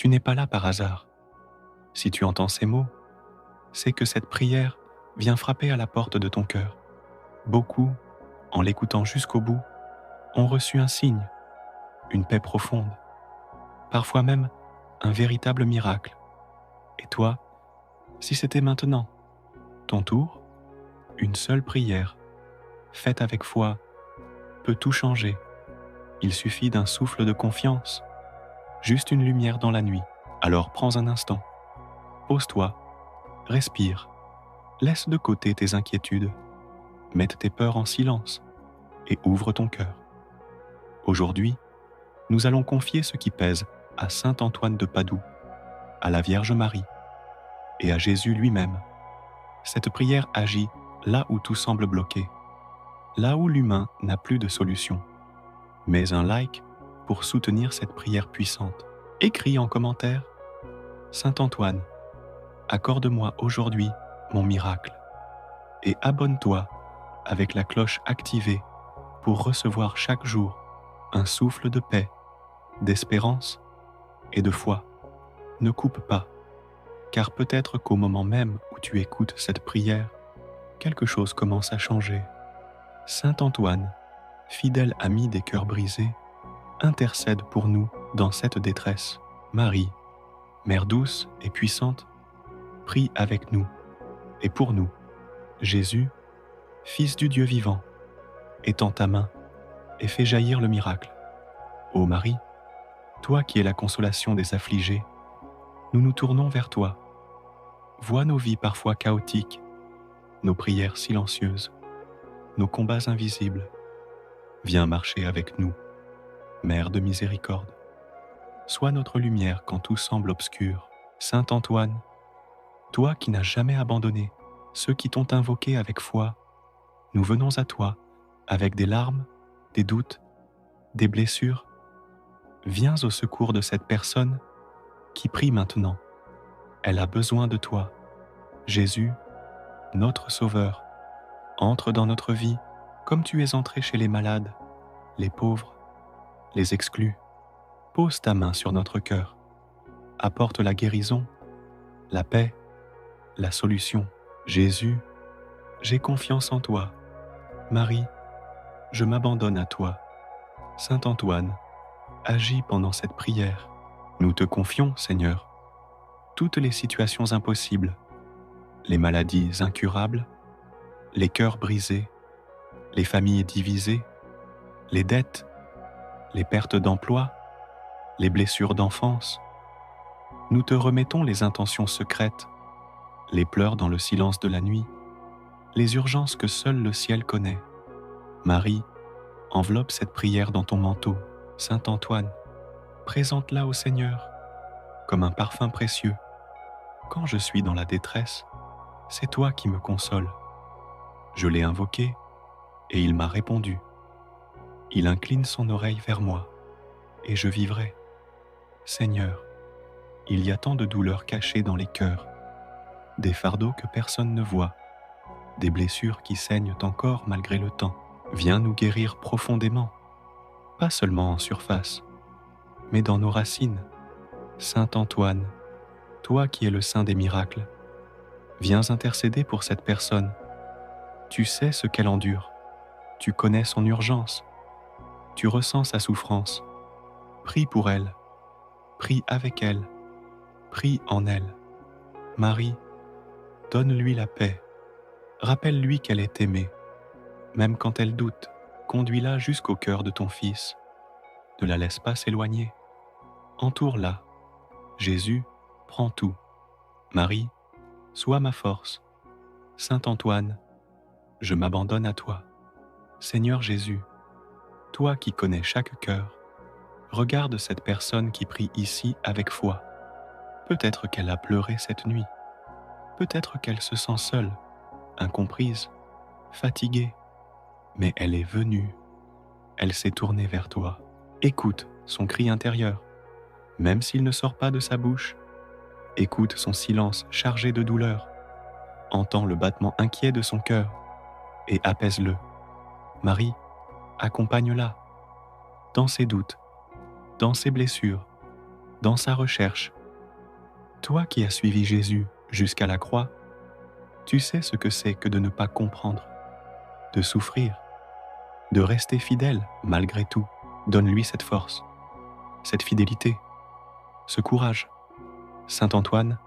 Tu n'es pas là par hasard. Si tu entends ces mots, c'est que cette prière vient frapper à la porte de ton cœur. Beaucoup, en l'écoutant jusqu'au bout, ont reçu un signe, une paix profonde, parfois même un véritable miracle. Et toi, si c'était maintenant, ton tour, une seule prière, faite avec foi, peut tout changer. Il suffit d'un souffle de confiance, juste une lumière dans la nuit. Alors prends un instant, pose-toi, respire, laisse de côté tes inquiétudes, mets tes peurs en silence et ouvre ton cœur. Aujourd'hui, nous allons confier ce qui pèse à saint Antoine de Padoue, à la Vierge Marie et à Jésus lui-même. Cette prière agit là où tout semble bloqué, là où l'humain n'a plus de solution. Mets un like pour soutenir cette prière puissante. Écris en commentaire « Saint Antoine, accorde-moi aujourd'hui mon miracle » et abonne-toi avec la cloche activée pour recevoir chaque jour un souffle de paix, d'espérance et de foi. Ne coupe pas, car peut-être qu'au moment même où tu écoutes cette prière, quelque chose commence à changer. Saint Antoine, fidèle ami des cœurs brisés, intercède pour nous dans cette détresse. Marie, Mère douce et puissante, prie avec nous et pour nous. Jésus, Fils du Dieu vivant, étends ta main et fais jaillir le miracle. Ô Marie, toi qui es la consolation des affligés, nous nous tournons vers toi. Vois nos vies parfois chaotiques, nos prières silencieuses, nos combats invisibles. Viens marcher avec nous, Mère de miséricorde. Sois notre lumière quand tout semble obscur. Saint Antoine, toi qui n'as jamais abandonné ceux qui t'ont invoqué avec foi, nous venons à toi avec des larmes, des doutes, des blessures. Viens au secours de cette personne qui prie maintenant. Elle a besoin de toi. Jésus, notre Sauveur, entre dans notre vie comme tu es entré chez les malades, les pauvres, les exclus. Pose ta main sur notre cœur. Apporte la guérison, la paix, la solution. Jésus, j'ai confiance en toi. Marie, je m'abandonne à toi. Saint Antoine, agis pendant cette prière. Nous te confions, Seigneur, toutes les situations impossibles, les maladies incurables, les cœurs brisés, les familles divisées, les dettes, les pertes d'emploi, les blessures d'enfance. Nous te remettons les intentions secrètes, les pleurs dans le silence de la nuit, les urgences que seul le ciel connaît. Marie, enveloppe cette prière dans ton manteau. Saint Antoine, présente-la au Seigneur comme un parfum précieux. Quand je suis dans la détresse, c'est toi qui me consoles. Je l'ai invoqué et il m'a répondu. Il incline son oreille vers moi et je vivrai. Seigneur, il y a tant de douleurs cachées dans les cœurs, des fardeaux que personne ne voit, des blessures qui saignent encore malgré le temps. Viens nous guérir profondément, pas seulement en surface, mais dans nos racines. Saint Antoine, toi qui es le saint des miracles, viens intercéder pour cette personne. Tu sais ce qu'elle endure, tu connais son urgence, tu ressens sa souffrance. Prie pour elle, prie avec elle, prie en elle. Marie, donne-lui la paix, rappelle-lui qu'elle est aimée, même quand elle doute, conduis-la jusqu'au cœur de ton Fils. Ne la laisse pas s'éloigner, entoure-la. Jésus, prends tout. Marie, sois ma force. Saint Antoine, je m'abandonne à toi. Seigneur Jésus, toi qui connais chaque cœur, regarde cette personne qui prie ici avec foi. Peut-être qu'elle a pleuré cette nuit. Peut-être qu'elle se sent seule, incomprise, fatiguée. Mais elle est venue. Elle s'est tournée vers toi. Écoute son cri intérieur, même s'il ne sort pas de sa bouche. Écoute son silence chargé de douleur. Entends le battement inquiet de son cœur et apaise-le. Marie, accompagne-la dans ses doutes, dans ses blessures, dans sa recherche Toi qui as suivi Jésus jusqu'à la croix, tu sais ce que c'est que de ne pas comprendre, de souffrir, de rester fidèle malgré tout. Donne-lui cette force, cette fidélité, ce courage. Saint Antoine,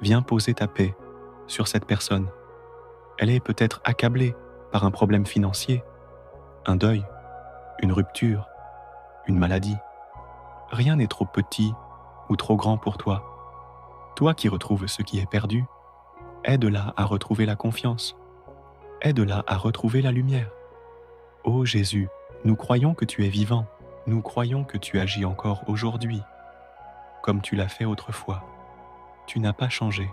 viens poser ta paix sur cette personne. Elle est peut-être accablée par un problème financier, un deuil, une rupture, une maladie. Rien n'est trop petit ou trop grand pour toi. Toi qui retrouves ce qui est perdu, aide-la à retrouver la confiance. Aide-la à retrouver la lumière. Ô Jésus, nous croyons que tu es vivant. Nous croyons que tu agis encore aujourd'hui, comme tu l'as fait autrefois. Tu n'as pas changé.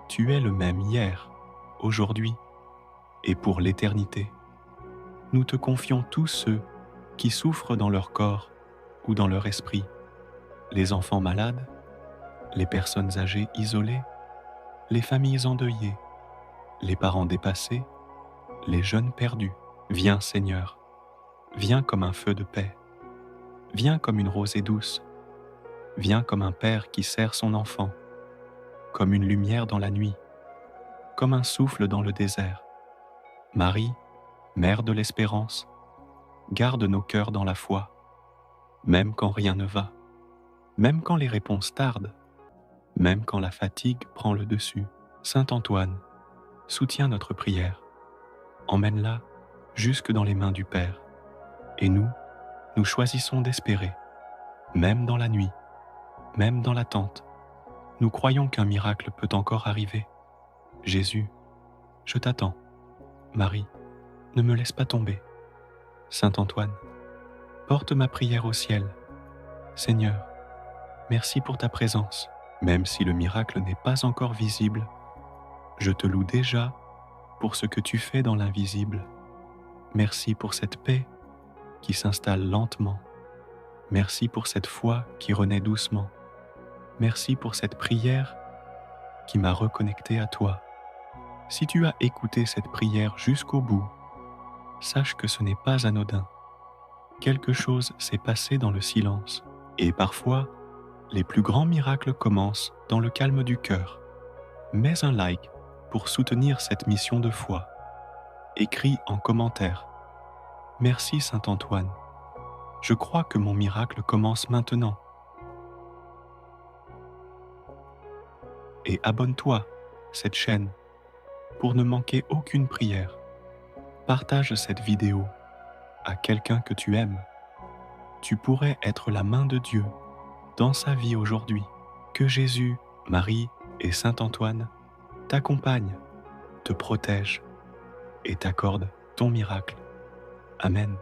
Tu es le même hier, aujourd'hui et pour l'éternité. Nous te confions tous ceux qui souffrent dans leur corps ou dans leur esprit, les enfants malades, les personnes âgées isolées, les familles endeuillées, les parents dépassés, les jeunes perdus. Viens Seigneur, viens comme un feu de paix, viens comme une rosée douce, viens comme un père qui serre son enfant, comme une lumière dans la nuit, comme un souffle dans le désert. Marie, Mère de l'espérance, garde nos cœurs dans la foi, même quand rien ne va, même quand les réponses tardent, même quand la fatigue prend le dessus. Saint Antoine, soutiens notre prière, emmène-la jusque dans les mains du Père. Et nous choisissons d'espérer, même dans la nuit, même dans l'attente. Nous croyons qu'un miracle peut encore arriver. Jésus, je t'attends. Marie, ne me laisse pas tomber. Saint Antoine, porte ma prière au ciel. Seigneur, merci pour ta présence. Même si le miracle n'est pas encore visible, je te loue déjà pour ce que tu fais dans l'invisible. Merci pour cette paix qui s'installe lentement. Merci pour cette foi qui renaît doucement. Merci pour cette prière qui m'a reconnecté à toi. Si tu as écouté cette prière jusqu'au bout, sache que ce n'est pas anodin. Quelque chose s'est passé dans le silence. Et parfois, les plus grands miracles commencent dans le calme du cœur. Mets un like pour soutenir cette mission de foi. Écris en commentaire. Merci Saint Antoine. Je crois que mon miracle commence maintenant. Et abonne-toi, cette chaîne, pour ne manquer aucune prière. Partage cette vidéo à quelqu'un que tu aimes. Tu pourrais être la main de Dieu dans sa vie aujourd'hui. Que Jésus, Marie et Saint Antoine t'accompagnent, te protègent et t'accordent ton miracle. Amen.